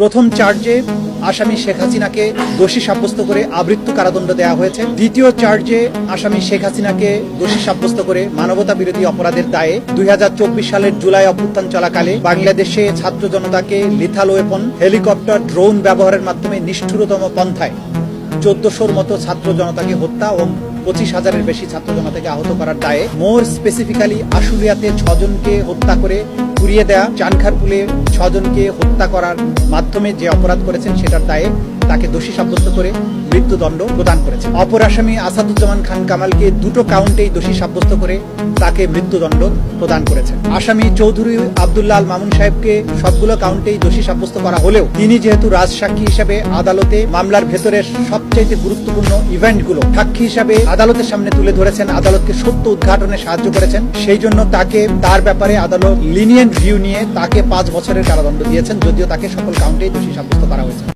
প্রথম চার্জে আসামি শেখ হাসিনাকে দোষী সাব্যস্ত করে আমৃত্যু কারাদণ্ড দেওয়া হয়েছে। দ্বিতীয় চার্জে আসামি শেখ হাসিনাকে দোষী সাব্যস্ত করে মানবতা বিরোধী অপরাধের দায়ে 2024 সালের জুলাই অভ্যুত্থান চলাকালে বাংলাদেশে ছাত্র জনতাকে লিথাল ওয়েপন, হেলিকপ্টার, ড্রোন ব্যবহারের মাধ্যমে নিষ্ঠুরতম পন্থায় 1400-র মতো ছাত্র জনতাকে হত্যা ও 25,000-এর বেশি ছাত্র জনতাকে আহত করার দায়ে, মোর স্পেসিফিক্যালি আশুলিয়াতে 6 জনকে হত্যা করে পুড়িয়ে দেয়া, চানখারপুলে 6 জনকে হত্যা করার মাধ্যমে যে অপরাধ করেছেন সেটার দায়ে তাকে দোষী সাব্যস্ত করে মৃত্যুদণ্ড প্রদান করেছে। অপর আসামি আসাদুজ্জামান খান কামালকে 2টো কাউন্টেই দোষী সাব্যস্ত করে তাকে মৃত্যুদণ্ড প্রদান করেছে। আসামি চৌধুরী আব্দুল্লাহ আল মামুন সাহেবকে সবগুলো কাউন্টেই দোষী সাব্যস্ত করা হলেও তিনি যেহেতু রাজসাক্ষী হিসেবে আদালতে মামলার ভেতরের সবচেয়ে গুরুত্বপূর্ণ ইভেন্টগুলো সাক্ষী হিসাবে আদালতের সামনে তুলে ধরেছেন, আদালতকে সত্য উদ্ঘাটনে সাহায্য করেছেন, সেই জন্য তাকে তার ব্যাপারে আদালত লিনিয়েন্ট ভিউ নিয়ে তাকে 5 বছরের কারাদণ্ড দিয়েছেন, যদিও তাকে সকল কাউন্টেই দোষী সাব্যস্ত করা হয়েছে।